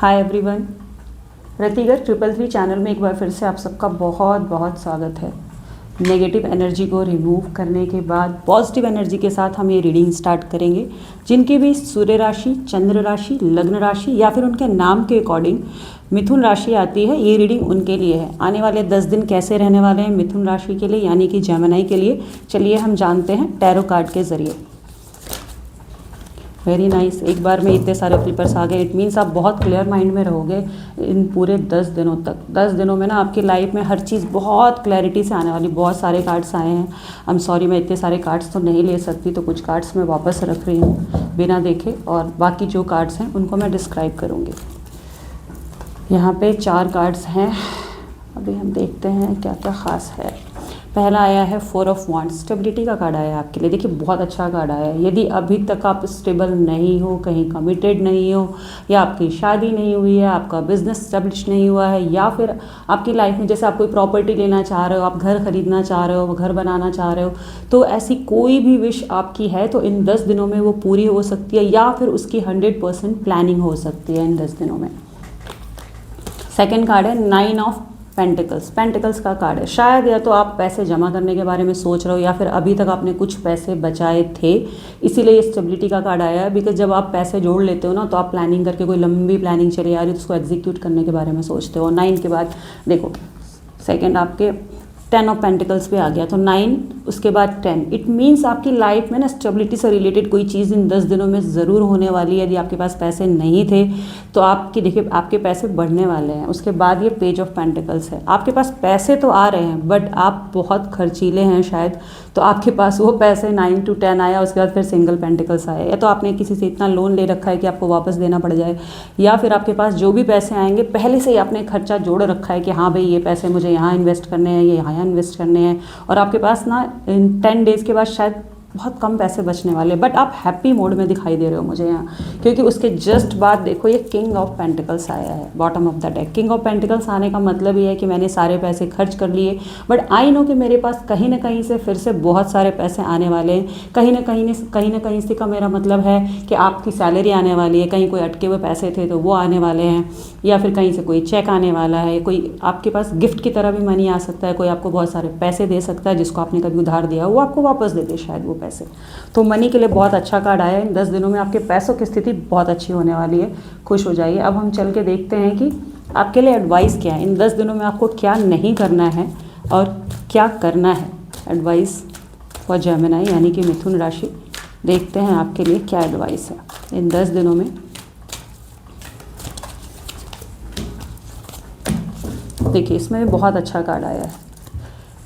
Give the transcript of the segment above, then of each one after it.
Hi everyone, रतिगर 333 channel में एक बार फिर से आप सबका बहुत बहुत स्वागत है। नेगेटिव एनर्जी को रिमूव करने के बाद पॉजिटिव एनर्जी के साथ हम ये रीडिंग स्टार्ट करेंगे। जिनकी भी सूर्य राशि, चंद्र राशि, लग्न राशि या फिर उनके नाम के अकॉर्डिंग मिथुन राशि आती है, ये रीडिंग उनके लिए है। आने वाले 10 दिन कैसे रहने वाले हैं मिथुन राशि के लिए यानी कि जेमिनी के लिए, चलिए हम जानते हैं टैरो कार्ड के ज़रिए। वेरी नाइस, एक बार में इतने सारे फ्लिपर्स आ गए। इट मीन्स आप बहुत क्लियर माइंड में रहोगे इन पूरे 10 दिनों तक। 10 दिनों में ना आपकी लाइफ में हर चीज़ बहुत क्लैरिटी से आने वाली। बहुत सारे कार्ड्स आए हैं। आई एम सॉरी, मैं इतने सारे कार्ड्स तो नहीं ले सकती, तो कुछ कार्ड्स मैं वापस रख रही हूँ बिना देखे, और बाकी जो कार्ड्स हैं उनको मैं डिस्क्राइब करूँगी। यहाँ पे 4 कार्ड्स हैं, अभी हम देखते हैं क्या क्या ख़ास है। पहला आया है 4 ऑफ वांड्स, स्टेबिलिटी का कार्ड आया है आपके लिए। देखिए बहुत अच्छा कार्ड आया है। यदि अभी तक आप स्टेबल नहीं हो, कहीं कमिटेड नहीं हो, या आपकी शादी नहीं हुई है, आपका बिजनेस स्टेब्लिश नहीं हुआ है, या फिर आपकी लाइफ में जैसे आप कोई प्रॉपर्टी लेना चाह रहे हो, आप घर खरीदना चाह रहे हो, घर बनाना चाह रहे हो, तो ऐसी कोई भी विश आपकी है तो इन 10 दिनों में वो पूरी हो सकती है, या फिर उसकी 100% प्लानिंग हो सकती है इन 10 दिनों में। सेकेंड कार्ड है 9 ऑफ पेंटिकल्स, पेंटिकल्स का कार्ड है। शायद या तो आप पैसे जमा करने के बारे में सोच रहे हो, या फिर अभी तक आपने कुछ पैसे बचाए थे, इसीलिए ये स्टेबिलिटी का कार्ड आया है। बिकॉज जब आप पैसे जोड़ लेते हो ना, तो आप प्लानिंग करके कोई लंबी प्लानिंग चली आ रही है तो उसको एग्जीक्यूट करने के बारे में सोचते हो। 9 के बाद देखो सेकेंड आपके 10 ऑफ पेंटिकल्स पे आ गया, तो 9 उसके बाद 10। इट मीन्स आपकी लाइफ में ना स्टेबिलिटी से रिलेटेड कोई चीज़ इन 10 दिनों में ज़रूर होने वाली है। यदि आपके पास पैसे नहीं थे तो आपकी देखिए आपके पैसे बढ़ने वाले हैं। उसके बाद ये पेज ऑफ पेंटिकल्स है। आपके पास पैसे तो आ रहे हैं बट आप बहुत खर्चीले हैं शायद, तो आपके पास वो पैसे 9 to 10 आया, उसके बाद फिर सिंगल पेंटिकल्स आया। या तो आपने किसी से इतना लोन ले रखा है कि आपको वापस देना पड़ जाए, या फिर आपके पास जो भी पैसे आएंगे पहले से ही आपने खर्चा जोड़ रखा है कि हाँ भाई ये पैसे मुझे यहाँ इन्वेस्ट करने हैं, ये यहाँ इन्वेस्ट करने हैं, और आपके पास ना इन 10 डेज़ के बाद शायद बहुत कम पैसे बचने वाले। बट आप हैप्पी मोड में दिखाई दे रहे हो मुझे यहाँ, क्योंकि उसके जस्ट बाद देखो ये किंग ऑफ पेंटिकल्स आया है bottom of the deck. King of pentacles आने का मतलब ये है कि मैंने सारे पैसे खर्च कर लिए, बट आई नो कि मेरे पास कहीं ना कहीं से फिर से बहुत सारे पैसे आने वाले हैं। कहीं ना कहीं से का मेरा मतलब है कि आपकी सैलरी आने वाली है, कहीं कोई अटके हुए पैसे थे तो वो आने वाले हैं, या फिर कहीं से कोई चेक आने वाला है, कोई आपके पास गिफ्ट की तरह भी मनी आ सकता है, कोई आपको बहुत सारे पैसे दे सकता है जिसको आपने कभी उधार दिया वो आपको वापस दे दे शायद वो पैसे। तो मनी के लिए बहुत अच्छा कार्ड आया है। इन 10 दिनों में आपके पैसों की स्थिति बहुत अच्छी होने वाली है, खुश हो जाइए। अब हम चल के देखते हैं कि आपके लिए एडवाइस क्या है। इन 10 दिनों में आपको क्या नहीं करना है और क्या करना है। एडवाइस फॉर जेमिनी यानी कि मिथुन राशि, देखते हैं आपके लिए क्या एडवाइस है इन 10 दिनों में। देखिए इसमें भी बहुत अच्छा कार्ड आया है।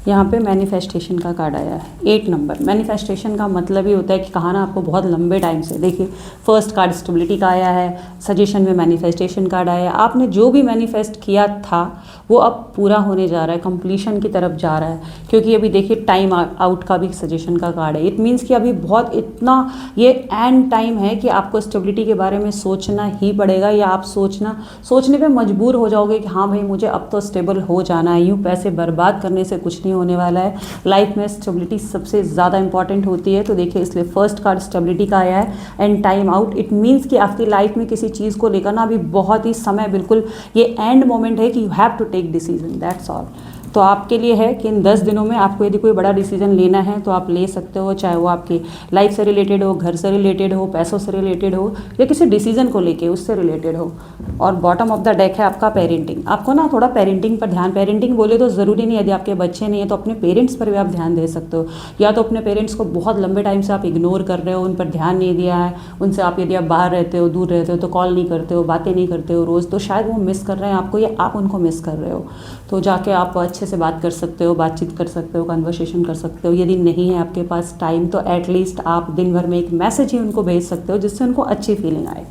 यहाँ पे मैनिफेस्टेशन का कार्ड आया है 8 नंबर। मैनिफेस्टेशन का मतलब ही होता है कि कहा ना आपको बहुत लंबे टाइम से। देखिए फर्स्ट कार्ड स्टेबिलिटी का आया है, सजेशन में मैनिफेस्टेशन कार्ड आया है। आपने जो भी मैनिफेस्ट किया था वो अब पूरा होने जा रहा है, कंप्लीशन की तरफ जा रहा है, क्योंकि अभी देखिए टाइम आउट का भी सजेशन का कार्ड है। इट मीन्स कि अभी बहुत इतना ये एंड टाइम है कि आपको स्टेबिलिटी के बारे में सोचना ही पड़ेगा, या आप सोचने पे मजबूर हो जाओगे कि हाँ भाई मुझे अब तो स्टेबल हो जाना है। यूँ पैसे बर्बाद करने से कुछ नहीं होने वाला है। लाइफ में स्टेबिलिटी सबसे ज़्यादा इंपॉर्टेंट होती है। तो देखिए इसलिए फर्स्ट कार्ड स्टेबिलिटी का आया है and time out. It means कि आपकी लाइफ में किसी चीज़ को लेकर ना अभी बहुत ही समय, बिल्कुल ये एंड मोमेंट है कि you have to take decision, that's all. तो आपके लिए है कि इन 10 दिनों में आपको यदि कोई बड़ा डिसीजन लेना है तो आप ले सकते हो, चाहे वो आपकी लाइफ से रिलेटेड हो, घर से रिलेटेड हो, पैसों से रिलेटेड हो, या किसी डिसीजन को लेके उससे रिलेटेड हो। और बॉटम ऑफ द डेक है आपका पेरेंटिंग। आपको ना थोड़ा पेरेंटिंग पर ध्यान, पेरेंटिंग बोले तो ज़रूरी नहीं, यदि आपके बच्चे नहीं है तो अपने पेरेंट्स पर भी आप ध्यान दे सकते हो। या तो अपने पेरेंट्स को बहुत लंबे टाइम से आप इग्नोर कर रहे हो, उन पर ध्यान नहीं दिया है, उनसे आप यदि आप बाहर रहते हो, दूर रहते हो तो कॉल नहीं करते हो, बातें नहीं करते हो रोज़, तो शायद वो मिस कर रहे हैं आपको, या आप उनको मिस कर रहे हो। तो जाके आप अच्छे से बात कर सकते हो, बातचीत कर सकते हो, कन्वर्सेशन कर सकते हो। यदि नहीं है आपके पास टाइम तो एटलीस्ट आप दिन भर में एक मैसेज ही उनको भेज सकते हो जिससे उनको अच्छी फीलिंग आए।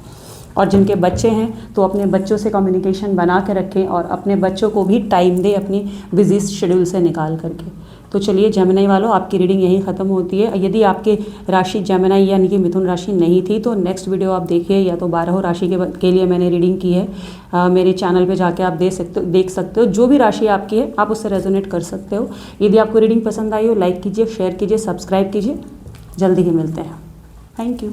और जिनके बच्चे हैं तो अपने बच्चों से कम्युनिकेशन बना के रखें, और अपने बच्चों को भी टाइम दें अपनी बिजी शेड्यूल से निकाल करके। तो चलिए जेमिनी वालों, आपकी रीडिंग यहीं ख़त्म होती है। यदि आपकी राशि जेमिनी यानी कि मिथुन राशि नहीं थी तो नेक्स्ट वीडियो आप देखिए, या तो 12 राशि के लिए मैंने रीडिंग की है। मेरे चैनल पे जाके आप देख सकते हो जो भी राशि आपकी है आप उससे रेजोनेट कर सकते हो। यदि आपको रीडिंग पसंद आई हो लाइक कीजिए, शेयर कीजिए, सब्सक्राइब कीजिए। जल्दी ही मिलते हैं। Thank you.